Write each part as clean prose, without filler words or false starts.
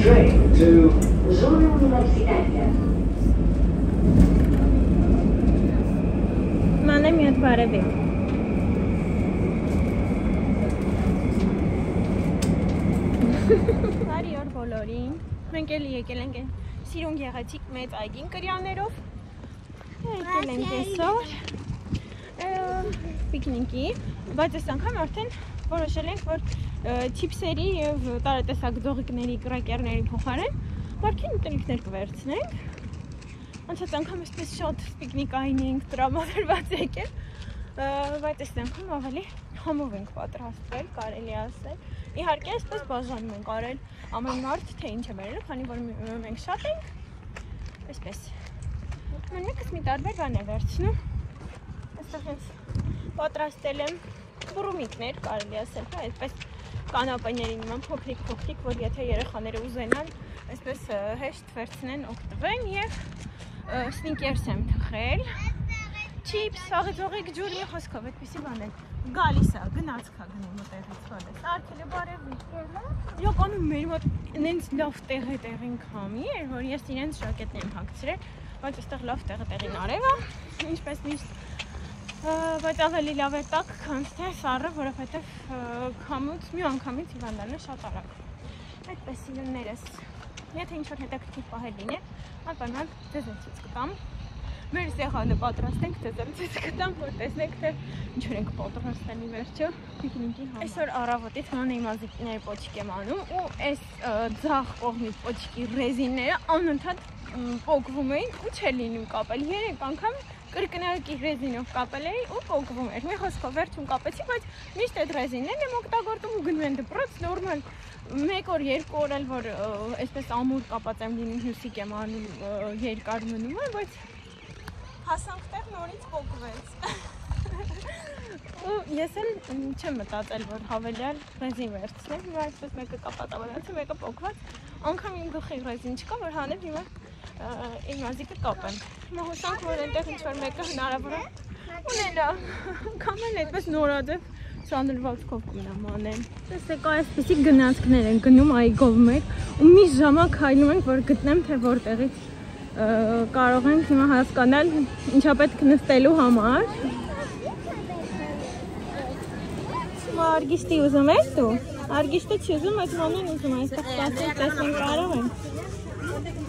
train to Zona Universitaria. Մանե մի հատ բարևի։ Բարի օր բոլորին։ Մենք էլի եկել ենք սիրուն գեղեցիկ մեծ այգին կրյաներով։ Եկել ենք այսօր պիկնիկի, բայց այս անգամ արդեն որոշել ենք, որ չիփսերի եւ տարատեսակ ձողիկների կրակերների փոխարեն վարքին ուտելիքներ կվերցնենք։ Անցած անգամ այսպես շատ պիկնիկային էինք տրամադրված եկել, բայց այս անգամ ավելի համով ենք պատրաստվել, կարելի ասել։ Իհարկե, այսպես բաժանում ենք արել ամեն մարդ, թե ինչ է բերել, քանի որ մենք շատ ենք, այսպես։ Մեկս մի տարբեր բան է վերցնում։ Այստեղ հենց պատրաստել եմ բուրումիկներ, կարելի ասել, այսպես կանապեների նման փոքրիկ, որ եթե երեխաները ուզենան, այսպես հեշտ վերցնեն, օգտվեն եւ սնիկերս եմ թխել, չիփս, աղիձողիկ ջուր, մի խոսքով, այդպիսի բան են։ Գալիս է, գնացք է գնում մտեղից հոլես, արկել է բարևի։ Իրականում մեր մոտ ինենց լավ տեղին քամի էր, որ ես իրենց ժակետն եմ հագցրել, բայց այստեղ լավ տեղին արև է, ինչպես միշտ, բայց ավելի լավ է տաք, քան թե սառը, որովհետև քամուց մի անգամից հիվանդանալը շատ արագ։ Այդպես սիրուններս, եթե ինչ-որ հետաքրքիր պահել լինի, անպայման ձեզ եմ ցույց կտամ։ Մեր սեղանը պատրաստենք, ձեզ եմ ցույց կտամ, որ տեսնեք, թե ինչ-որ ենք պատրաստել ի վերջո պիկնիկի համար։ Այսօր առավոտից մանեի մազիկների պոչիկ եմ անում ու այս ձախ կողմի պոչիկի ռեզինները անընդհատ պոկվում էին ու չէր լինում կապել։ 3 անգամ կրկնակի ռեզինով կապել էի ու պոկվում էր։ Մի խոսքով վերջում կապեցի, բայց միշտ այդ ռեզիններն եմ օգտագործում ու գնում են դպրոց նորմալ 1 օր, 2 օր էլ որ այսպես ամուր կապած եմ լինում, հյուսիկ եմ անում, երկար մնում է, բայց հասանք տեղ նորից պոկվեց։ Ու ես էլ չեմ մտածել, որ հավելյալ ռեզին վերցնեմ, հիմա այսպես մեկը կապած ավելացը, մեկը պոկված, անգամ իմ գլխի ռեզին չկա, որ հանեմ հիմա իմ մազիկը կապեմ։ Հիմա հուսանք, որ այնտեղ ինչ-որ մեկը հնարավոր է ունենա, կամ էլ այդպես նորաձև սանրվածքով կմնամ անեմ։ Տեսեք, այսպիսի գնացքներ են գնում այգով մեկ ու մի ժամանակ հայնում ենք, որ գտնեմ, թե որտեղից կարող ենք հիմա հասկանալ ինչա պետք նստելու համար։ Արգիստի ուզում ես դու? Արգիստը չի ուզում, այդ մանեն ուզում, այստեղ տեսնենք կարող ենք։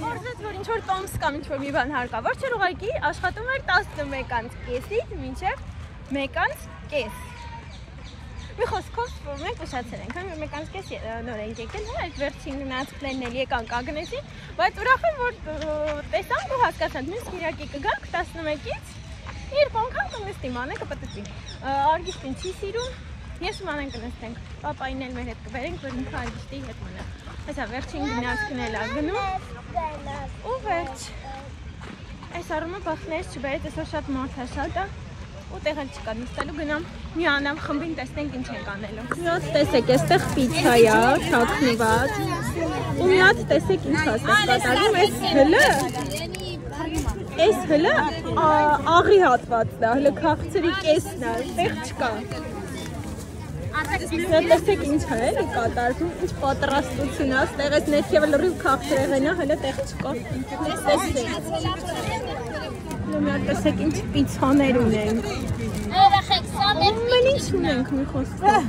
Որզեց, որ ինչ-որ տոմս կամ ինչ-որ մի բան հարկավոր չէր, ուղղակի աշխատում էր 11:30-ից մինչև 1:30։ Մի խոսքով մենք ուշացել ենք, 1:30 նոր ենք եկել, այդ վերջին գնացքներն էլ եկանք Ագնեսին, բայց ուրախ եմ, որ տեսանք ու հասկացանք, նույնիսկ Կիրակի կգանք 11-ից, 2 անգամ կնստի, մանեն կպտտվի։ Արգիստին չի սիրում, ես ու մանեն կնստենք, պապային էլ մեր հետ կբերենք, որ ինքը Արգիստի հետ մնա։ Այսա վերջին գնացքն էլ ա գնում ու վերջ։ Այս առումը բախներս չբերեց, այսօր շատ մարդաշատ է ու տեղել չկա նստելու գնամ միանամ խմբին տեսնենք ինչ ենք անելու։ Մի հատ տեսեք, այստեղ պիցցա է, թաքնված ու մի հատ տեսեք ինչ ասես կատարվում, այս հլը աղի հատվածն է, հլը քաղցրի կեսն է, տեղ չկա։ Տեսեք ինչ է էլի կատարվում, ինչ պատրաստություն է, ստեղ այս ներքև լրիվ քաղցրեղեն է, հլը տեղ չկա։ Տեսեք ինչ պիցցաներ ունենք։ Ամեն ինչ ունենք մի խոսքով։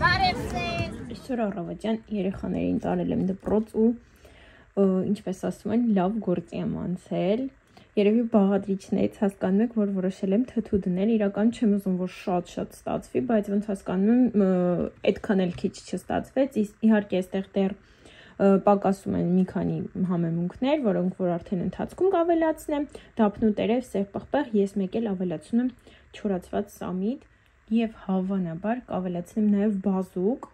Այսօր առավոտյան երեխաներին տարել եմ դպրոց ու ինչպես ասում են, լավ գործի եմ անցել։ Երևի բաղադրիչներից հասկանում եք, որ որոշել եմ թթու դնել, իրական չեմ ուզում, որ շատ ստացվի, բայց ոնց հասկանում եմ, այդքան էլ քիչ չստացվեց, իհարկե այստեղ դեռ պակասում են մի քանի համեմունքներ, որոնք որ արդեն ընթացքում կավելացնեմ, դափնու տերև, սեղպղպեղ, ես մեկ էլ ավելացնում եմ չորացված սամիտ եւ հավանաբար կավելացնեմ նաեւ բազուկ,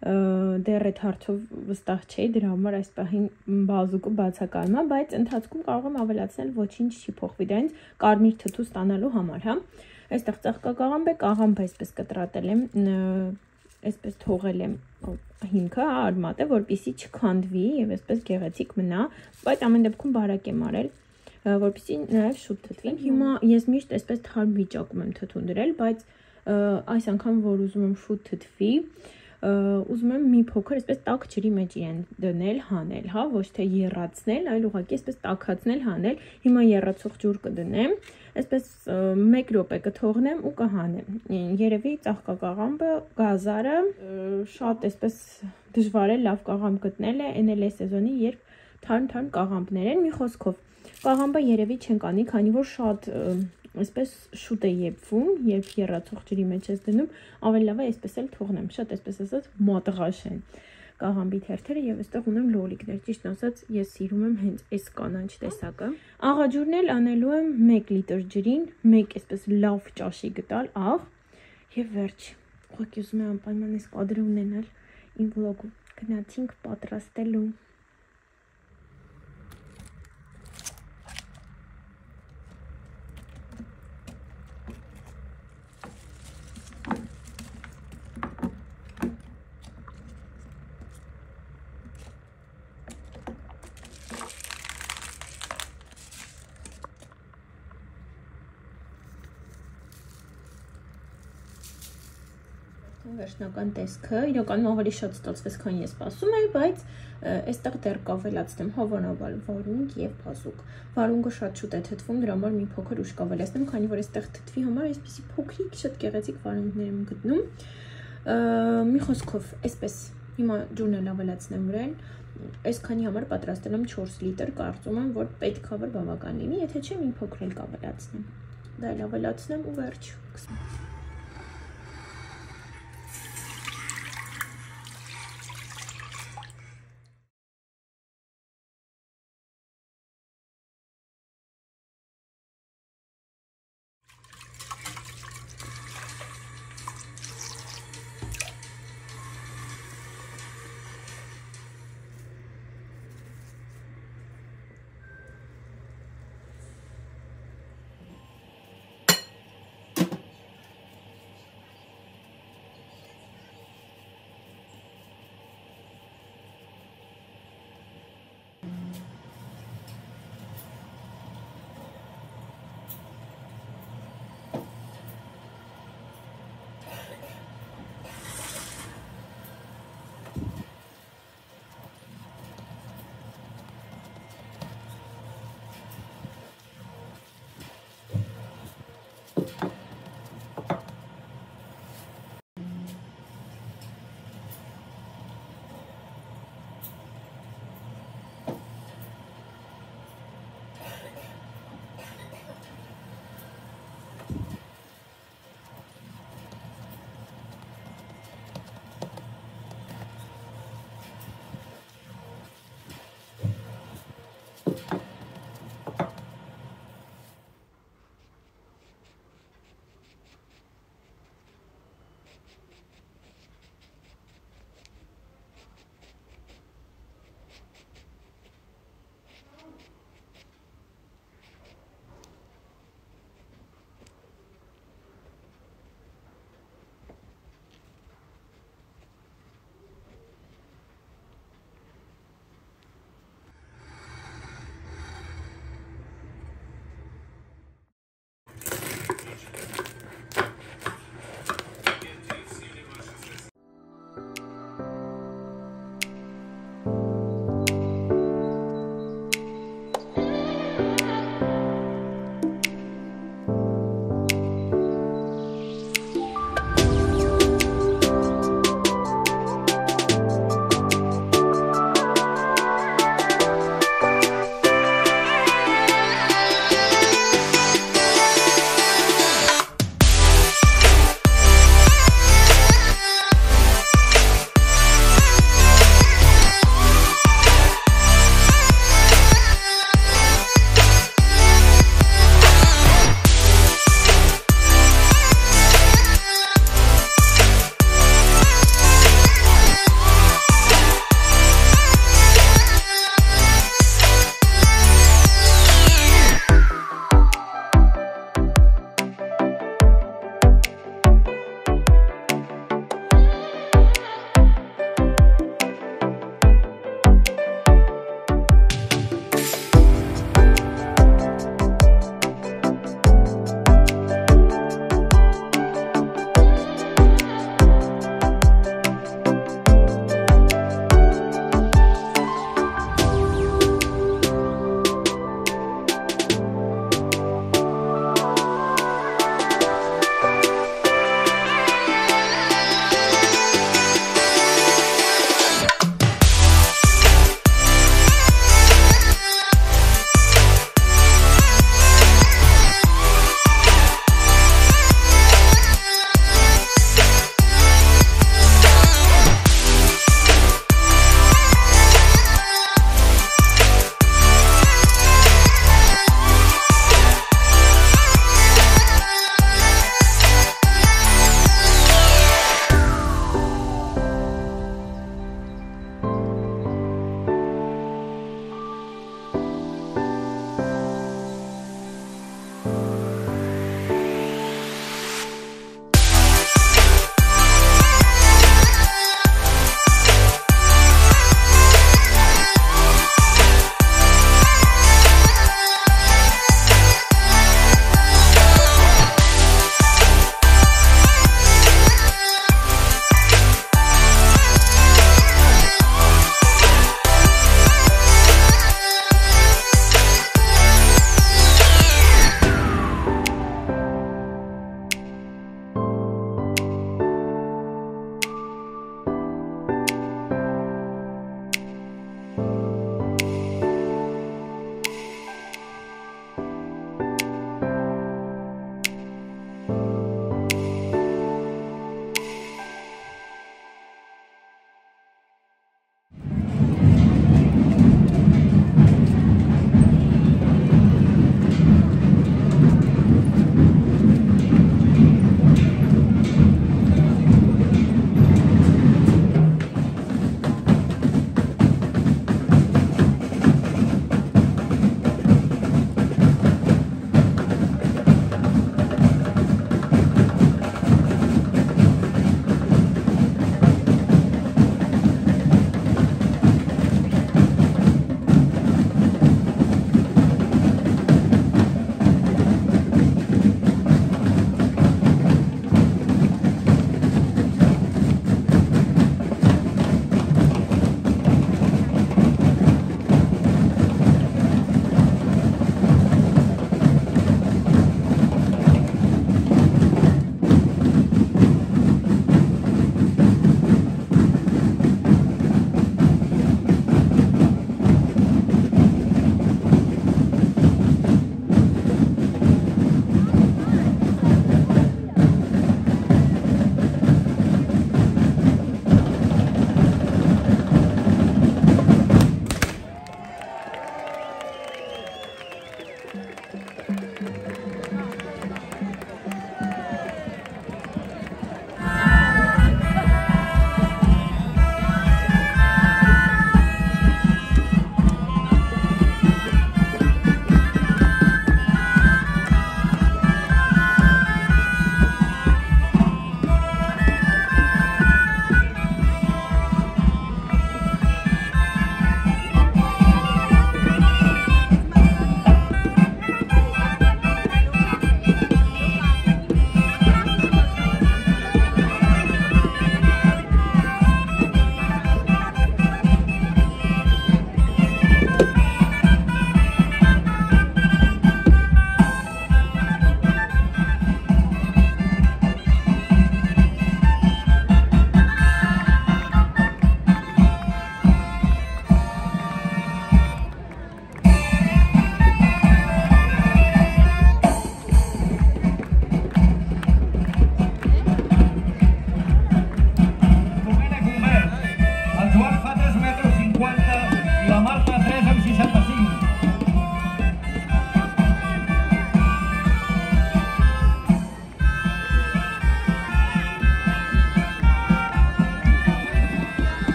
դեռ այդ հարցով վստահ չէի, դրա համար այս պահին բազուկը բացակայում է, բայց ընթացքում կարող եմ ավելացնել, ոչինչ չի փոխվի դրանից կարմիր թթու ստանալու համար, հա։ Այստեղ ծաղկակաղամբ է, կաղամբ այսպես կտրատել եմ, այսպես թողել եմ հիմքը, արմատը, որպեսզի չքանդվի եւ այսպես գեղեցիկ մնա, բայց ամեն դեպքում բարակ եմ արել, որպեսզի նաեւ շուտ թթվի։ Հիմա ես միշտ այսպես թարմ վիճակում եմ թթուն դրել, բայց այս անգամ որ ուզում եմ շուտ թթվի, ուզում եմ մի փոքր այսպես տաք ջրի մեջ իրեն դնել, հանել, հա, ոչ թե եռացնել, այլ ուղղակի այսպես տաքացնել, հանել։ Հիմա եռացող ջուր կդնեմ, այսպես 1 րոպե կթողնեմ ու կհանեմ։ Երևի ծաղկակաղամբը, գազարը շատ այսպես դժվար է լավ կաղամբ գտնել է, այն էլ է սեզոնի, երբ թարմ կաղամբներ են, մի խոսքով։ Կաղամբը երևի չենք անի, քանի որ շատ այսպես շուտ է եփվում, երբ եռացող ջրի մեջ ես դնում, ավելի լավ է այսպես էլ թողնեմ, շատ այսպես ասած մատղաշ են կաղամբի թերթերը եւ այստեղ ունեմ լոլիկներ, ճիշտ ասած ես սիրում եմ հենց այս կանաչ տեսակը։ Աղաջուրն էլ անելու եմ 1 լիտր ջրին, 1 այսպես լավ ճաշի գտալ աղ եւ վերջ։ Ուղղակի ուզում եմ անպայման այս կադրը ունենալ իմ վլոգում։ Գնացինք պատրաստելու։ Վերջնական տեսքը, իրականում ավելի շատ ստացվեց, քան ես սպասում էի, բայց այստեղ դեռ կավելացնեմ հավանաբար վարունգ եւ բազուկ։ Վարունգը շատ շուտ է թթվում, դրա համար մի փոքր ուշ կավելացնեմ, քանի որ այստեղ թթվի համար այսպեսի փոքրիկ, շատ գեղեցիկ վարունգներ եմ գտնում։ Մի խոսքով, այսպես հիմա ջուրն էլ ավելացնեմ վրան։ Այսքանի համար պատրաստել եմ 4 լիտր, կարծում եմ, որ պետք է որ բավական լինի, եթե չէ մի փոքր էլ կավելացնեմ։ Դա էլ ավելացնեմ ու վերջ։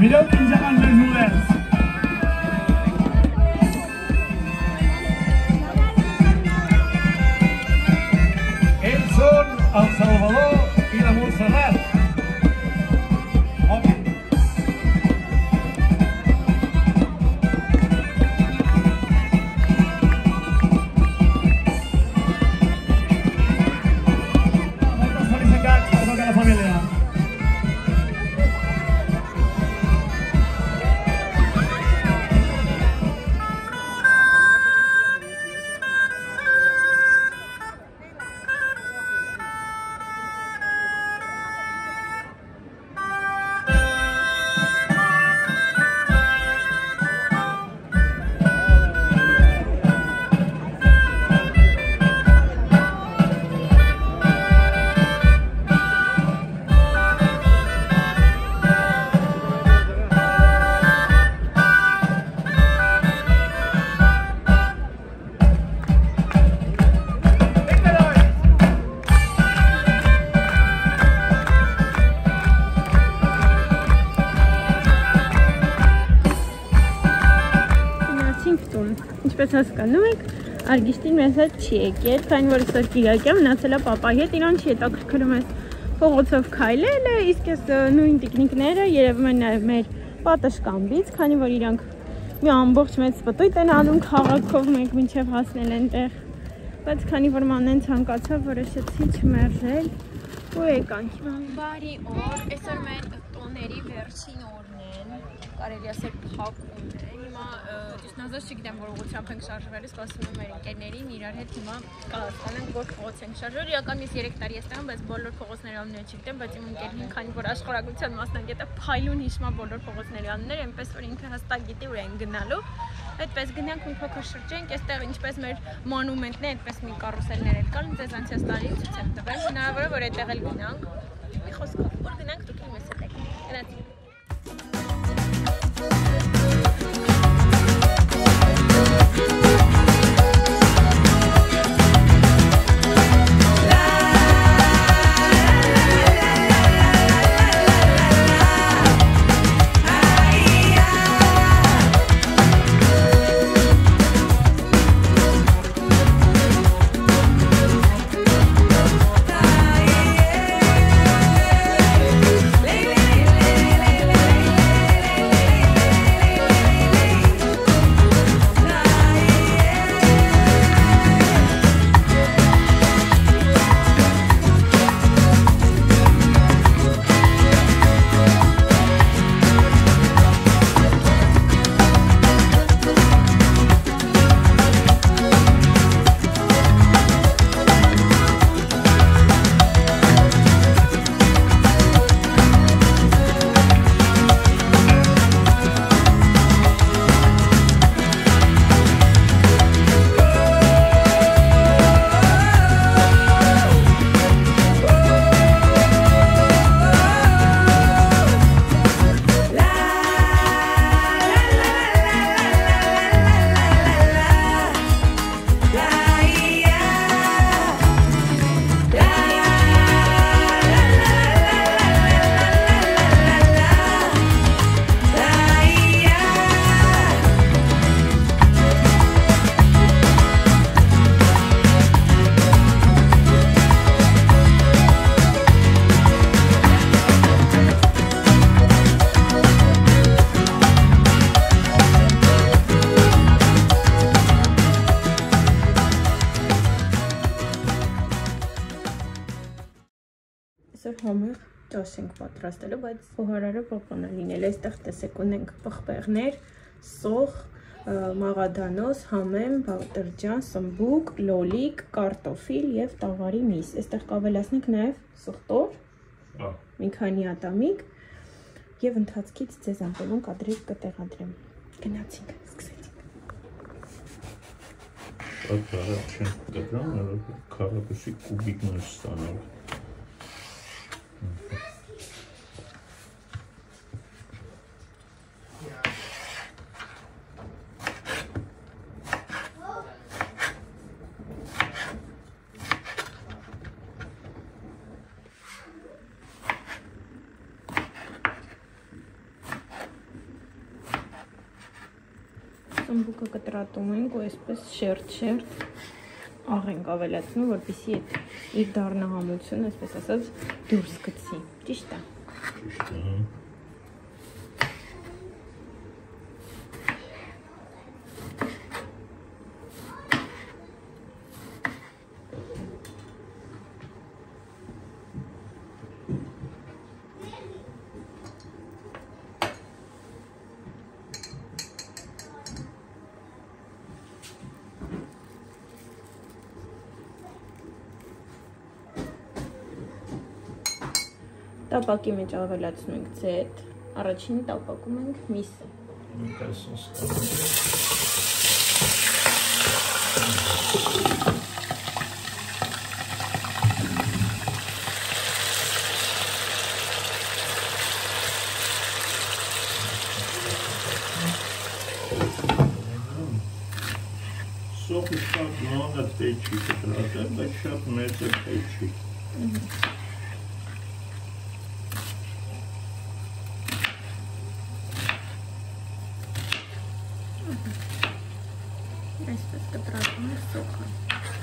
Milyon İnceman Mecmuret. Elson Al Salvador y la Montserrat. Ինչպես հասկանում եք, Արգիշտին մեզ հետ չի եկել, քանի որ այսօր կիրակի է, մնացել է պապայի հետ, իրան չի հետաքրքրում այս փողոցով քայլելը, իսկ այս նույն տիկնիկները երևում են նաև մեր պատշգամբից, քանի որ իրանք մի ամբողջ մեծ պտույտ են անում քաղաքով մեկ մինչև հասնել այնտեղ, բայց քանի որ մանեն ցանկացավ, որոշեցի չմերժել ու եկանք։ Բարի օր, այսօր մեր տոների վերջին օրն են, կարելի ասել փակում են, հիմա ճիշտնազոս չգիտեմ, որ ուղղությամբ ենք շարժվել, սպասում եմ մեր ընկերներին, իրար հետ հիմա կհասկանանք, ենք որ փողոց ենք շարժվել, իրական ես 3 տարի եմ, բայց բոլոր փողոցների անունները չգիտեմ, բայց իմ ընկերին, քանի որ աշխարհագրության մասնագետը փայլուն հիշում է բոլոր փողոցների անունները, այնպես որ ինքը հստակ գիտի ուր են գնալու, այդպես գնանք մի փոքր շրջենք, այստեղ ինչպես մեր մոնումենտն է, այդպես մի կարուսելներ էլ կան, ձեզ անցյալ տարի ցույց եմ տվել, հնարավոր է որ այդտեղ էլ գնանք, մի խոսքով, որ գնանք դուք մեզ հետ եք, գնացինք։ Համեղ ճաշ ենք պատրաստելու, բայց խոհարարը պապան է լինել, այստեղ տեսեք ունենք պղպեղներ, սոխ, մաղադանոս, համեմ, բաղդրջան, սմբուկ, լոլիկ, կարտոֆիլ և տաղարի միս, այստեղ կավելացնենք նաև սխտոր, մի քանի ատամիկ և ընթացքից ձեզ ամպելուն կադրիկ կտեղադրեմ, գնացինք, սկսեցինք Քառակուսի կուբիկներ ստանալ սմբուկը կտրատում ենք ու այսպես շերտ աղ ենք ավելացնում, որպեսզի իր դառնահամությունը, այսպես ասած, դուրս գցի։ Ճիշտ է։ Ճիշտ է։ Տապակի մեջ ավելացնում ենք ձետ, առաջինի տապակում ենք միսը։ Սոխը շատ մանր պետք չի կտրատել, բայց շատ մեծ է պետք չի։ Այսպես կտրատում ենք սոխը։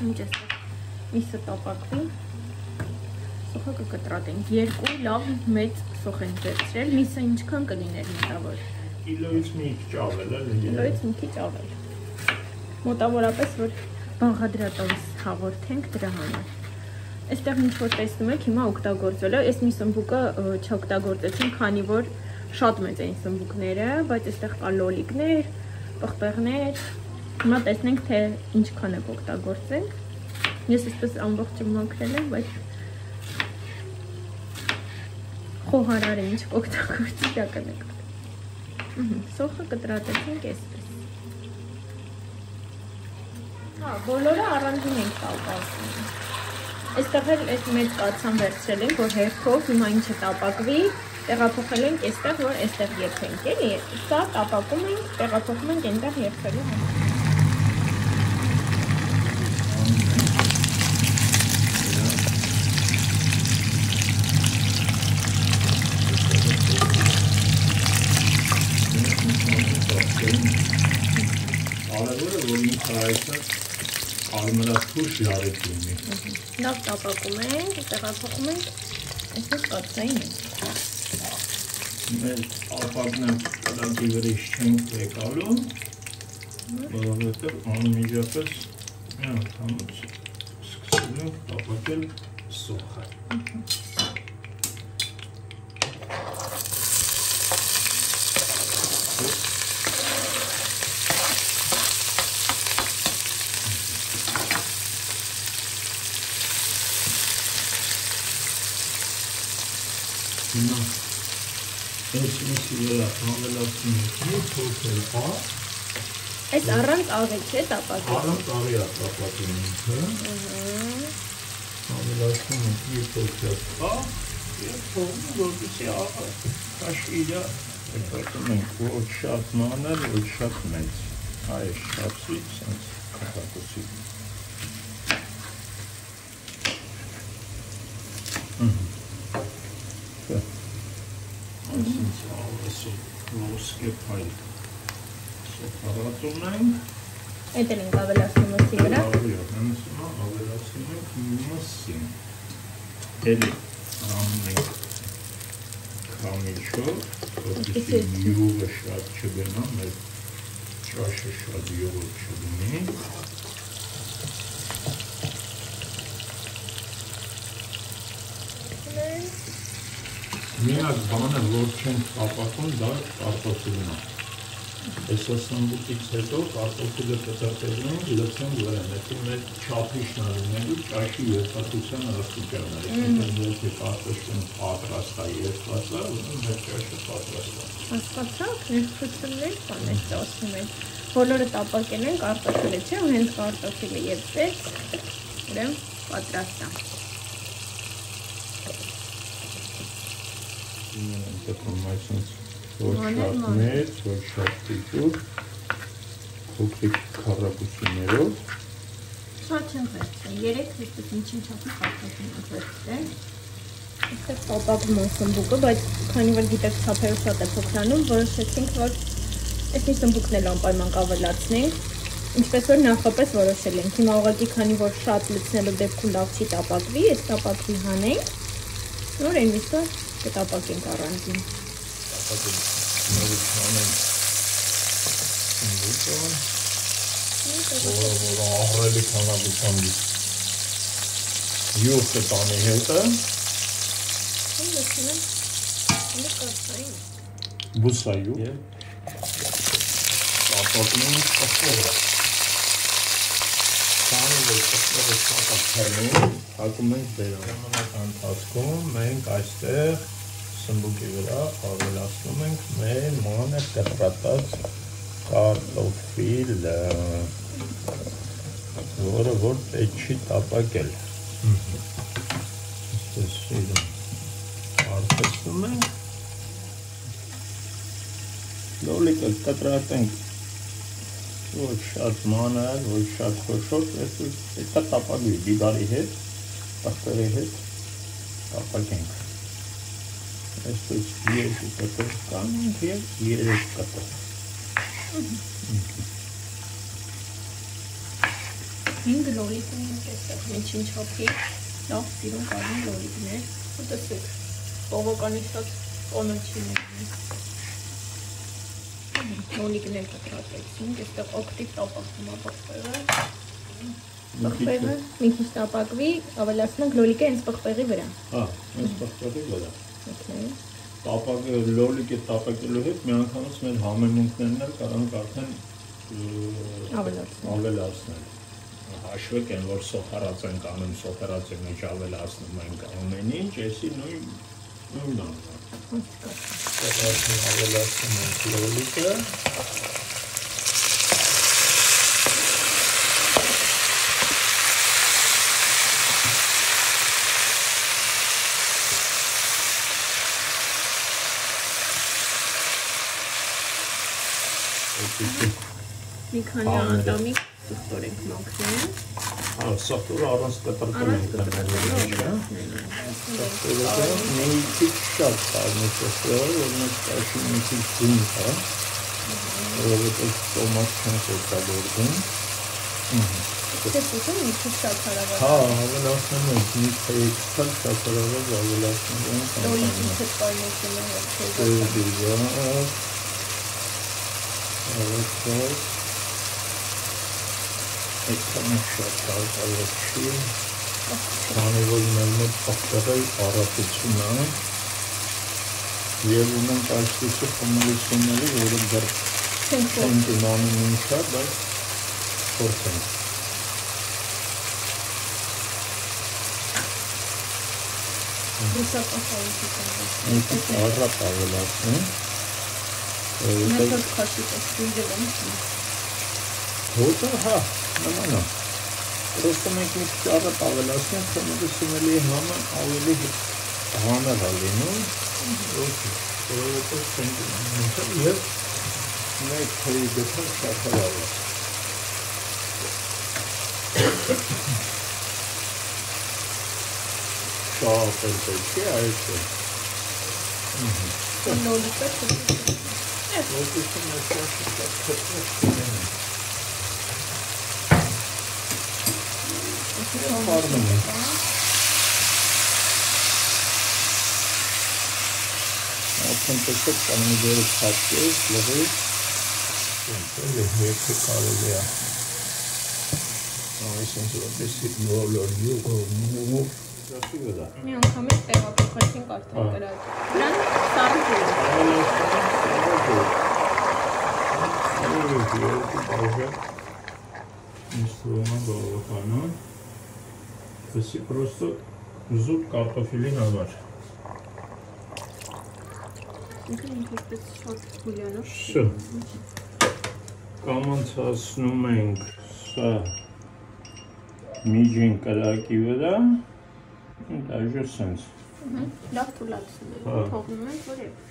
Ինչ էստեղ միսը տապակվի, սոխը կկտրատենք։ Երկու լավ մեծ սոխ ենք վերցրել, միսը ինչքան կլիներ մոտավոր։ Կիլոից մի քիչ ավել է։ Կիլոից մի քիչ ավել։ Մոտավորապես որ բաղադրատոմս հաղորդենք դրա համար։ Այստեղ ինչ որ տեսնում եք, հիմա օգտագործել է, այս մի սմբուկը չօգտագործեցին, քանի որ շատ մեծ էին սմբուկները, բայց այստեղ կա լոլիկներ, պղպեղներ։ Հիմա տեսնենք, թե ինչքան եք օգտագործենք։ Ես այսպես ամբողջը մաքրել եմ, բայց խոհարար ինչ օգտագործի դա կնկատի։ Սոխը կտրատեցինք այսպես։ Հա, բոլորը առանձին ենք տապակում։ Այստեղ էլ այս մեծ կացան վերցրել ենք, որ հերթով հիմա ինչը տապակվի, տեղափոխել ենք այստեղ, որ այստեղ երբենք, էլի։ Սա տապակում ենք, տեղափոխում ենք այնտեղ երբելու համար։ Կարևորը որ մի քարայցը արմրախուշ լարեք լինի։ Լավ տապակում ենք, տեղափոխում ենք այսպես կաթսային ենք։ Մեր ապակնը կրակի վրից չենք եկալում, որովհետև անմիջապես մի անգամից սկսել ենք տապակել սոխը։ Հիմա այս միսի վրա ավելացնում ենք մի փոքր աղ։ Այս առանց աղի չէ տապակում։ Առանց աղի է տապակում ինքը։ Ավելացնում ենք մի փոքր աղ և թողնում որպեսզի աղը քաշի իր հետո ենք ոչ շատ մանր, ոչ շատ մեծ։ Այս շապսի սենց կատակոսի։ Այսինչ ավեսի ոսկե պայլ սոխարատում ենք։ Այդ էլ ենք ավելացնում մսի վրա։ Ավելացնում ենք մսին։ Էլի անում ենք քամիչով, որպեսզի յուղը շատ չգնա, մեր ճաշը շատ յուղով չգնի։ Միակ բանը, որ չենք տապակում, դա կարտոֆիլն է։ Այս սմբուկից հետո կարտոֆիլը կտրատելու ենք, լցենք վրան, հետո մեր չափիչն է լինելու ճաշի երկաթության աստիճանը։ Այսինքն եթե կարտոֆիլն պատրաստ է երկվածը, ուրեմն մեր ճաշը պատրաստ է։ Հասկացաք, ներկայացումներ բաներ ասում են։ Բոլորը տապակել են կարտոֆիլը, չէ՞, ու հենց կարտոֆիլը եպտեց, ուրեմն պատրաստ է։ Դեպքում այսինչ ոչ շատ մեծ, ոչ շատ տիպուր, փոքրիկ քառակուսիներով։ Շատ չենք վերցրել, 3 հստակ ինչին չափի կարտոֆիլ ենք վերցրել։ Այստեղ տապակում է սմբուկը, բայց քանի որ գիտեք չափերը շատ է փոքրանում, որոշեցինք, որ Այսինքն սմբուկն էլ անպայման կավելացնենք, ինչպես որ նախապես որոշել ենք։ Հիմա ուղղակի քանի որ շատ լցնելու դեպքում լավ չի տապակվի, այս տապակվի հանենք, նոր այնպիսը կտապակենք առանձին։ Նորից հանենք սմբուկը, որը ահռելի քանակությամբ յուղ կտանի հետը։ Բուսայու ապակնենք կախողը քանի որ կախողը շատ ափերնում հակում ենք բերանամնակ ընթացքում մենք այստեղ սմբուկի վրա ավելացնում ենք մեր մանր կտրատած կարտոֆիլը որը որ պետք չի տապակել այսպես իրեն արտեսնում ենք լոլիկը կտրատենք ոչ շատ մանր, ոչ շատ խոշոր, պետք է տապակվի բիբարի հետ, պղպեղի հետ տապակենք այսպես 2 կտոր կանենք և 3 կտոր 5 լոլիկ ունենք այստեղ միջին չափի լավ սիրուն կարմիր լոլիկներ ու տեսեք բողոկանի շատ կոնոչի լոլիկներ կտրատեցինք, այստեղ օկտիվ տապակվում է պղպեղը մի քիչ տապակվի, ավելացնենք լոլիկը հենց պղպեղի վրա հենց պղպեղի վրա լոլիկը տապակելու հետ մի անգամից մեր համեմունքներն էլ կարանք արդեն ավելացնել հաշվեք են, որ սոխարած ենք անում, սոխարածի մեջ ավելացնում ենք ամեն ինչ, էսի նույն անգամ ավելացնում ենք լոլիկը մի քանի անդամի սխտոր ենք մաքրում սխտորը առանց կտրատել ենք սխտորը մի քիչ շատ կարմիր սխտորը որ մենք կաշի մի քիչ ձին կա որովհետև տոմատ չենք օգտագործում մի քիչ շատ հարավար ավելացնում ենք մի քիչ շատ հարավար ավելացնում ենք լոլիկի չպայնությունը այդքան շատ կարևոր չի, քանի որ մեր մոտ պղպեղի առատություն է և ունենք այսպիսի խմորությունների, որը դեռ չենք իմանում ինչա, բայց փորձենք։ Մի քիչ առատ ավելացնենք Մեթոդ քաշի տեսքույրը հոտը, նման է Պրոստը մենք մի քիչ առատ ավելացնենք, խմորությունների համը ավելի հանր է լինում որովհետև չենք իմանում և մեկ թեյի գտան շաքարավը շատ էլ պետք է այսօր լոլիկը Ոտություն այսպասի շատ քրտնես չունեն Պարնում ենք Արդեն տեսեք կամիդորը պատկես, լղի Եքը կարելի է Այսինք որպեսի նոլոր յուղով Մի անգամից տեղափոխեցինք արդեն կրած Դրան սառը Ինստրումент Էսի պրոստը զուտ կարտոֆիլի համար Կամանցացնում ենք սա միջին կրակի վրա Դաժը սենց Լավ թուլացնում ենք, թողնում ենք, որ եվ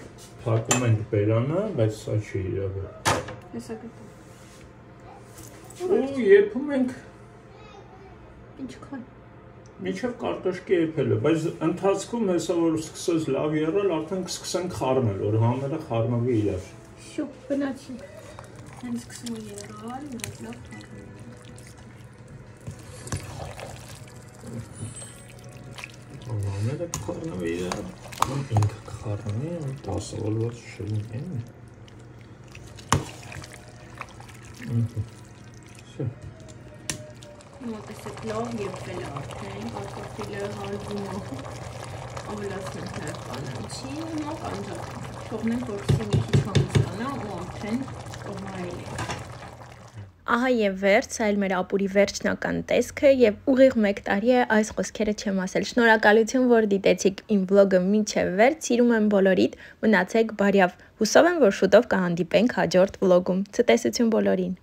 Թակում ենք բերանը, բայց սա չի իրավը Հեսա գտում Ու եփում ենք Ինչքան Միջև կարտոշկի եփելը, բայց ընթացքում հեսա որ սկսես լավ եղել, արդեն կսկսենք խառնել, որ համերը խառնվի իրար Շու, բնացինք Հենց սկսում է եղալ, մեծ լավ թափում։ Ամենը կխառնվի իրար, ինքը կխառնվի, 10 ոլված շելին են։ Մոտեսեք լավ եփվել արդեն, կարտոֆիլը հարգումով ավելացնենք նաև կանանչի, հիմա կանջատենք, թողնենք որպեսզի մի քիչ համստանա ու արդեն կողմարելի է։ Ահա եւ վերջ, սա էլ մեր ապուրի վերջնական տեսքը եւ ուղիղ 1 տարի է այս խոսքերը չեմ ասել։ Շնորհակալություն, որ դիտեցիք իմ վլոգը մինչեւ վերջ, սիրում եմ բոլորիդ, մնացեք բարյավ։ Հուսով եմ, որ շուտով կհանդիպենք հաջորդ վլոգում։ Ցտեսություն բոլորին։